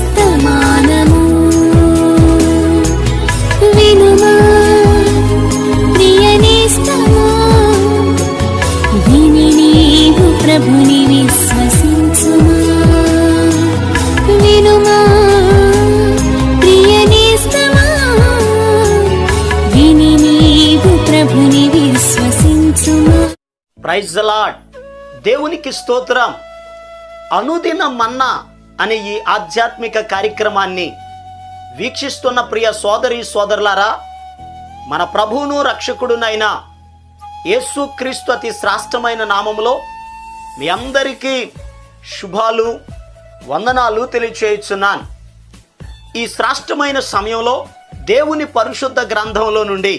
వర్తమానము వినుమా ప్రియ నేస్తమా, విని నీవు ప్రభుని విశ్వసించుమా. వినుమా ప్రియ నేస్తమా, విని నీవు ప్రభుని విశ్వసించుమా. Praise the lord. దేవునికి స్తోత్రం. అనుదిన మన్నా అనే ఈ ఆధ్యాత్మిక కార్యక్రమాన్ని వీక్షిస్తున్న ప్రియ సోదరి సోదరులారా, మన ప్రభువును రక్షకుడునైన యేసుక్రీస్తు అతి శ్రేష్టమైన నామములో మీ అందరికీ శుభాలు వందనాలు తెలియచేయుచున్నాను. ఈ శ్రేష్టమైన సమయంలో దేవుని పరిశుద్ధ గ్రంథంలో నుండి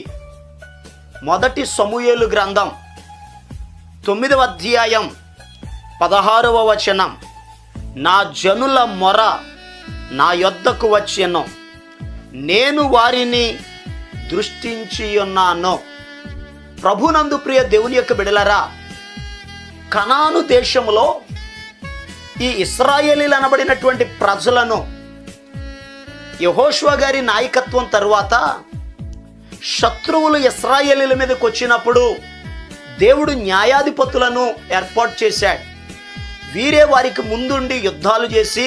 మొదటి సమూయేలు గ్రంథం 9వ అధ్యాయం 16వ వచనం, నా జనుల మొర నా యొద్దకు వచ్చెను, నేను వారిని దృష్టించి ఉన్నాను. ప్రభునందు ప్రియ దేవుని యొక్క బిడలరా, కనాను దేశంలో ఈ ఇశ్రాయేలీలు అనబడినటువంటి ప్రజలను యెహోషువ గారి నాయకత్వం తరువాత శత్రువులు ఇశ్రాయేలీల మీదకి వచ్చినప్పుడు దేవుడు న్యాయాధిపతులను ఏర్పాటు చేశాడు. వీరే వారికి ముందుండి యుద్ధాలు చేసి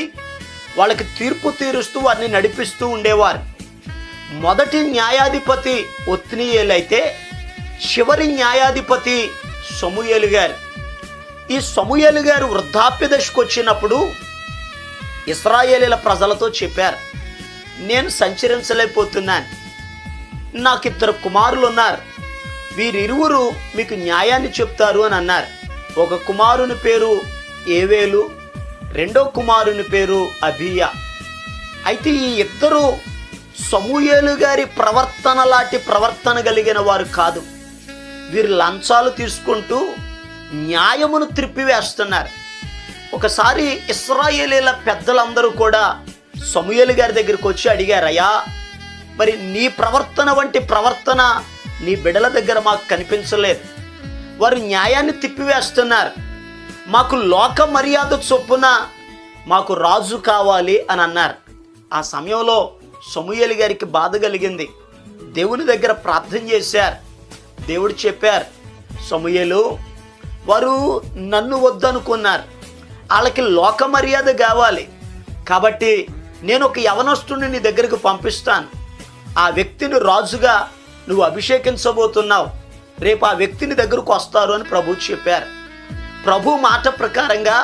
వాళ్ళకి తీర్పు తీరుస్తూ వారిని నడిపిస్తూ ఉండేవారు. మొదటి న్యాయాధిపతి ఒత్నీయేలు అయితే చివరి న్యాయాధిపతి సమూయేలు గారు. ఈ సమూయేలు గారు వృద్ధాప్య దశకు వచ్చినప్పుడు ఇశ్రాయేలీల ప్రజలతో చెప్పారు, నేను సంచరించలేకపోతున్నాను, నాకు 2 కుమారులు ఉన్నారు, వీరిరువురు మీకు న్యాయాన్ని చెప్తారు అని అన్నారు. ఒక కుమారుని పేరు ఏవేలు, రెండో కుమారుని పేరు అబీయా. అయితే ఈ ఇద్దరు సమూయేలు గారి ప్రవర్తన లాంటి ప్రవర్తన కలిగిన వారు కాదు. వీరు లంచాలు తీసుకుంటూ న్యాయమును త్రిప్పివేస్తున్నారు. ఒకసారి ఇశ్రాయేలీల పెద్దలందరూ కూడా సమూయేలు గారి దగ్గరికి వచ్చి అడిగారు, అయ్యా మరి నీ ప్రవర్తన వంటి ప్రవర్తన నీ బిడల దగ్గర మాకు కనిపించలేదు, వారు న్యాయాన్ని తిప్పివేస్తున్నారు, మాకు లోక మర్యాద చొప్పున మాకు రాజు కావాలి అని అన్నారు. ఆ సమయంలో సమూయేలు గారికి బాధ కలిగింది. దేవుని దగ్గర ప్రార్థన చేశారు. దేవుడు చెప్పారు, సమూయేలు, వారు నన్ను వద్దనుకున్నారు, వాళ్ళకి లోక మర్యాద కావాలి, కాబట్టి నేను ఒక యవనస్తుని నీ దగ్గరకు పంపిస్తాను, ఆ వ్యక్తిని రాజుగా నువ్వు అభిషేకించబోతున్నావు, రేపు ఆ వ్యక్తిని దగ్గరకు వస్తారు అని ప్రభు చెప్పారు. ప్రభు మాట ప్రకారంగా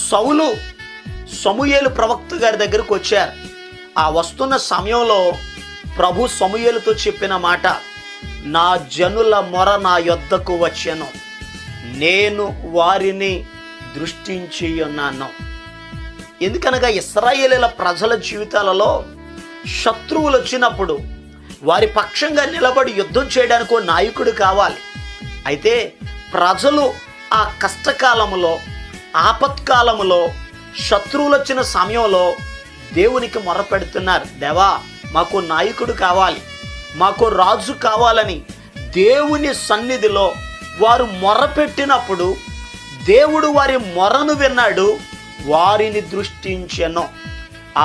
సౌలు సమూయేలు ప్రవక్త గారి దగ్గరకు వచ్చారు. ఆ వస్తున్న సమయంలో ప్రభు సమూయేలుతో చెప్పిన మాట, నా జనుల మొర నా యొద్దకు వచ్చెను, నేను వారిని దృష్టించి ఉన్నాను. ఎందుకనగా ఇశ్రాయేలీల ప్రజల జీవితాలలో శత్రువులు వచ్చినప్పుడు వారి పక్షంగా నిలబడి యుద్ధం చేయడానికి ఓ నాయకుడు కావాలి. అయితే ప్రజలు ఆ కష్టకాలంలో ఆపత్కాలంలో శత్రువులు వచ్చిన సమయంలో దేవునికి మొరపెడుతున్నారు, దేవా మాకు నాయకుడు కావాలి, మాకు రాజు కావాలని దేవుని సన్నిధిలో వారు మొరపెట్టినప్పుడు దేవుడు వారి మొరను విన్నాడు, వారిని దృష్టించెను.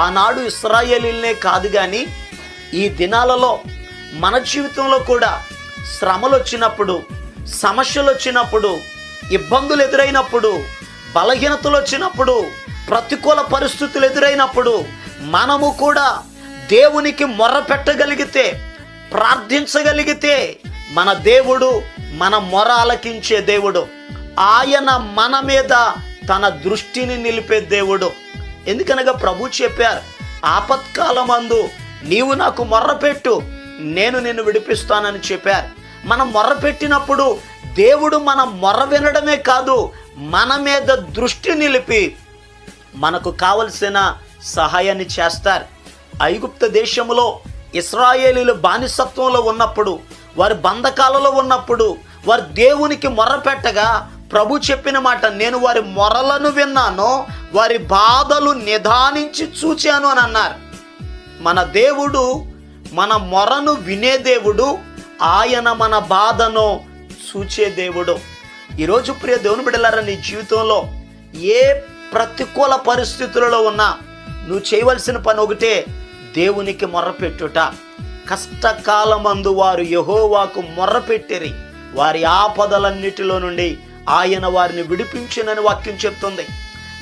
ఆనాడు ఇశ్రాయేలీలనే కాదు కానీ ఈ దినాలలో మన జీవితంలో కూడా శ్రమలు వచ్చినప్పుడు, సమస్యలు వచ్చినప్పుడు, ఇబ్బందులు ఎదురైనప్పుడు, బలహీనతలు వచ్చినప్పుడు, ప్రతికూల పరిస్థితులు ఎదురైనప్పుడు మనము కూడా దేవునికి మొర్ర పెట్టగలిగితే, ప్రార్థించగలిగితే మన దేవుడు మన మొర ఆలకించే దేవుడు. ఆయన మన మీద తన దృష్టిని నిలిపే దేవుడు. ఎందుకనగా ప్రభు చెప్పారు, ఆపత్కాలమందు నీవు నాకు మొర్రపెట్టు, నేను నిన్ను విడిపిస్తానని చెప్పారు. మనం మొర్రపెట్టినప్పుడు దేవుడు మన మొర్ర వినడమే కాదు, మన మీద దృష్టి నిలిపి మనకు కావలసిన సహాయాన్ని చేస్తారు. ఐగుప్తు దేశంలో ఇశ్రాయేలీలు బానిసత్వంలో ఉన్నప్పుడు, వారి బంధకాలలో ఉన్నప్పుడు వారు దేవునికి మొర్రపెట్టగా ప్రభు చెప్పిన మాట, నేను వారి మొరలను విన్నాను, వారి బాధలు నిదానించి చూచాను అని అన్నారు. మన దేవుడు మన మొరను వినే దేవుడు, ఆయన మన బాధను చూచే దేవుడు. ఈరోజు ప్రియ దేవుని బిడ్డలారా, నీ జీవితంలో ఏ ప్రతికూల పరిస్థితులలో ఉన్నా నువ్వు చేయవలసిన పని ఒకటే, దేవునికి మొర్రపెట్టుట. కష్టకాలమందు వారు యెహోవాకు మొర్రపెట్టిరి, వారి ఆపదలన్నిటిలో నుండి ఆయన వారిని విడిపించునని వాక్యం చెప్తుంది.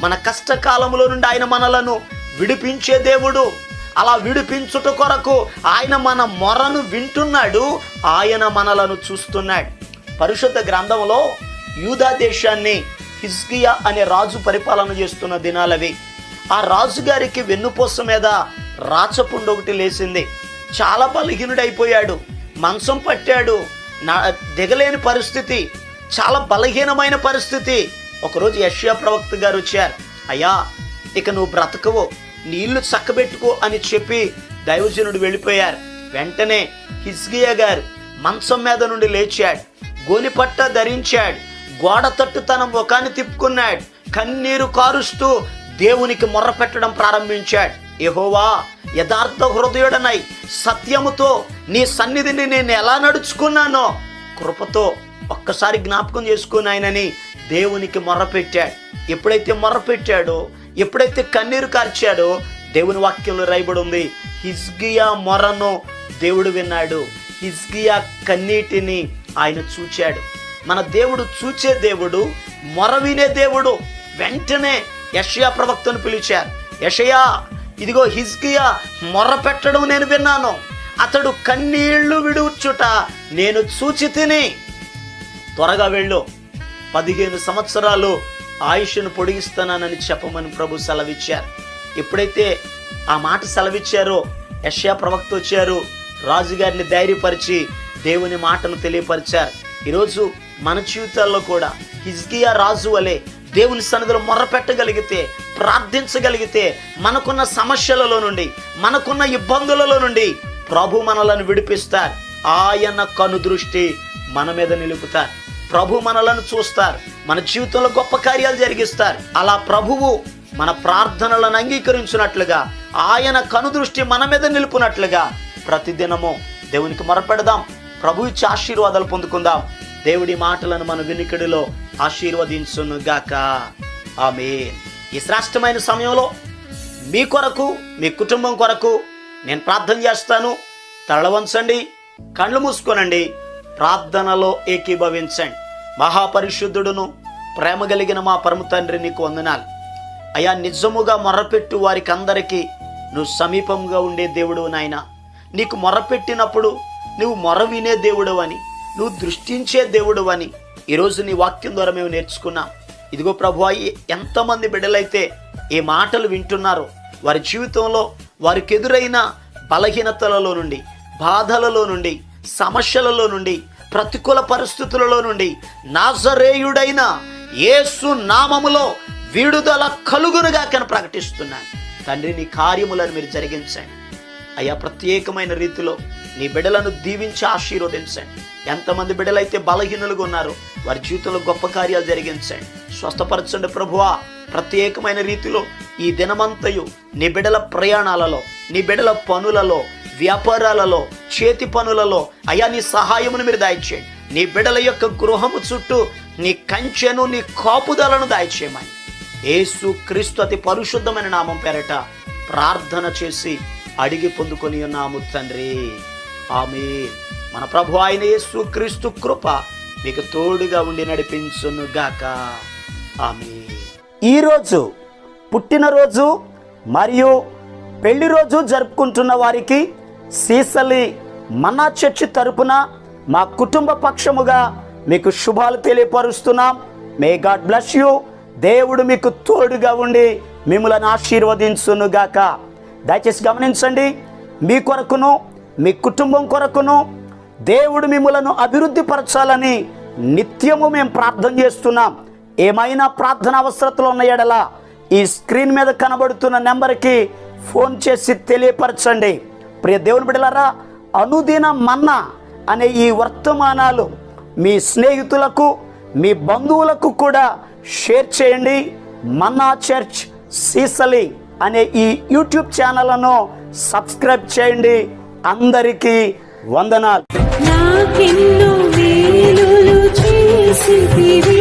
మన కష్టకాలంలో నుండి ఆయన మనలను విడిపించే దేవుడు. అలా విడిపించుట కొరకు ఆయన మన మొరను వింటున్నాడు, ఆయన మనలను చూస్తున్నాడు. పరిశుద్ధ గ్రంథంలో యూదా దేశాన్ని హిజ్కియా అనే రాజు పరిపాలన చేస్తున్న దినాలవి. ఆ రాజుగారికి వెన్నుపూస మీద రాచపుండు ఒకటి లేచింది. చాలా బలహీనుడైపోయాడు, మంచం పట్టాడు, దిగలేని పరిస్థితి, చాలా బలహీనమైన పరిస్థితి. ఒకరోజు యెషయా ప్రవక్త గారు వచ్చారు. అయ్యా, ఇక నువ్వు బ్రతకవు, నీళ్లు చక్కబెట్టుకో అని చెప్పి దైవజనుడు వెళ్ళిపోయారు. వెంటనే హిజ్కియా గారు మంచం మీద నుండి లేచాడు, గోనిపట్ట ధరించాడు, గోడ తట్టు తన ముఖాన్ని తిప్పుకున్నాడు, కన్నీరు కారుస్తూ దేవునికి మొర్ర పెట్టడం ప్రారంభించాడు. యెహోవా, యథార్థ హృదయుడనై సత్యముతో నీ సన్నిధిని నేను ఎలా నడుచుకున్నానో కృపతో ఒక్కసారి జ్ఞాపకం చేసుకున్నాయనని దేవునికి మొర్రపెట్టాడు. ఎప్పుడైతే మొర్రపెట్టాడో, ఎప్పుడైతే కన్నీరు కార్చాడో, దేవుని వాక్యంలో రాయబడి ఉంది, హిజ్కియా మొరను దేవుడు విన్నాడు, హిజ్కియా కన్నీటిని ఆయన చూచాడు. మన దేవుడు చూచే దేవుడు, మొర వినే దేవుడు. వెంటనే యెషయా ప్రవక్తను పిలిచారు. యెషయా, ఇదిగో హిజ్కియా మొర్ర పెట్టడం నేను విన్నాను, అతడు కన్నీళ్లు విడుచుట నేను చూచి తిని, త్వరగా వెళ్ళు, 15 సంవత్సరాలు ఆయుష్ను పొడిగిస్తానని చెప్పమని ప్రభు సెలవిచ్చారు. ఎప్పుడైతే ఆ మాట సెలవిచ్చారో యెషయా ప్రవక్త వచ్చారు, రాజుగారిని ధైర్యపరిచి దేవుని మాటను తెలియపరిచారు. ఈరోజు మన జీవితాల్లో కూడా హిజ్కియా రాజు వలె దేవుని సన్నిధిలో మొర్ర పెట్టగలిగితే, ప్రార్థించగలిగితే, మనకున్న సమస్యలలో నుండి, మనకున్న ఇబ్బందులలో నుండి ప్రభు మనలను విడిపిస్తారు. ఆయన కనుదృష్టి మన మీద నిలుపుతారు. ప్రభు మనలను చూస్తారు, మన జీవితంలో గొప్ప కార్యాలు జరిగిస్తారు. అలా ప్రభువు మన ప్రార్థనలను అంగీకరించినట్లుగా, ఆయన కనుదృష్టి మన మీద నిలుపునట్లుగా ప్రతిదినము దేవునికి మొరపెడదాం. ప్రభు ఇచ్చే ఆశీర్వాదాలు పొందుకుందాం. దేవుడి మాటలను మన వినికిడిలో ఆశీర్వదించును గాక. ఆమేన్. ఈ శ్రేష్టమైన సమయంలో మీ కొరకు, మీ కుటుంబం కొరకు నేను ప్రార్థన చేస్తాను. తలవంచండి, కళ్ళు మూసుకోనండి, ప్రార్థనలో ఏకీభవించండి. మహాపరిశుద్ధుడును ప్రేమ కలిగిన మా పరమ తండ్రి, నీకు వందనాలు అయ్యా. నిజముగా మొర్రపెట్టు వారికి అందరికీ నువ్వు సమీపంగా ఉండే దేవుడు నాయన. నీకు మొర్రపెట్టినప్పుడు నువ్వు మొర వినే దేవుడు అని, నువ్వు దృష్టించే దేవుడు అని ఈరోజు నీ వాక్యం ద్వారా మేము నేర్చుకున్నాం. ఇదిగో ప్రభువా, ఎంతమంది బిడ్డలైతే ఈ మాటలు వింటున్నారో వారి జీవితంలో వారికి ఎదురైన బలహీనతలలో నుండి, బాధలలో నుండి, సమస్యలలో నుండి, ప్రతికూల పరిస్థితులలో నుండి నాజరేయుడైన యేసు నామములో విడుదల కలుగునుగా ప్రకటిస్తున్నాను. తండ్రి, నీ కార్యములను మీరు జరిగించండి అయ్యా. ప్రత్యేకమైన రీతిలో నీ బిడ్డలను దీవించి ఆశీర్వదించండి. ఎంతమంది బిడ్డలైతే బలహీనులుగా ఉన్నారో వారి జీవితంలో గొప్ప కార్యాలు జరిగించండి, స్వస్థపరచండి ప్రభువా. ప్రత్యేకమైన రీతిలో ఈ దినమంతయు నీ బిడ్డల ప్రయాణాలలో, నీ బిడ్డల పనులలో, వ్యాపారాలలో, చేతి పనులలో అయ్యా నీ సహాయమును మీరు దయచేయండి. నీ బిడ్డల యొక్క గృహము చుట్టూ నీ కంచెను, నీ కాపుదలను దయచేయమని యేసు క్రీస్తు అతి పరిశుద్ధమైన నామం పేరట ప్రార్థన చేసి అడిగి పొందుకొని ఉన్నాము తండ్రి. ఆమేన్. మన ప్రభు అయిన యేసు క్రీస్తు కృప మీకు తోడుగా ఉండి నడిపించును గాక. ఆమేన్. ఈరోజు పుట్టినరోజు మరియు పెళ్లి రోజు జరుపుకుంటున్న వారికి సీసలి మన్నా చర్చి తరపున మా కుటుంబ పక్షముగా మీకు శుభాలు తెలియపరుస్తున్నాం. May God bless you. దేవుడు మీకు తోడుగా ఉండి మిమ్మల్ని ఆశీర్వదించును గాక. దయచేసి గమనించండి, మీ కొరకును, మీ కుటుంబం కొరకును దేవుడు మిమ్మలను అభివృద్ధి పరచాలని నిత్యము మేము ప్రార్థన చేస్తున్నాం. ఏమైనా ప్రార్థన అవసరతలు ఉన్న యెడల ఈ స్క్రీన్ మీద కనబడుతున్న నెంబర్కి ఫోన్ చేసి తెలియపరచండి. ప్రియ దేవుని బిడ్డలారా, అనుదిన మన్నా అనే ఈ వర్తమానాలు మీ స్నేహితులకు, మీ బంధువులకు కూడా షేర్ చేయండి. మన్నా చర్చ్ సీసలి అనే ఈ యూట్యూబ్ ఛానల్ను సబ్స్క్రైబ్ చేయండి. అందరికీ వందనాలు. నాకెన్నో మేలులు చేసితివి.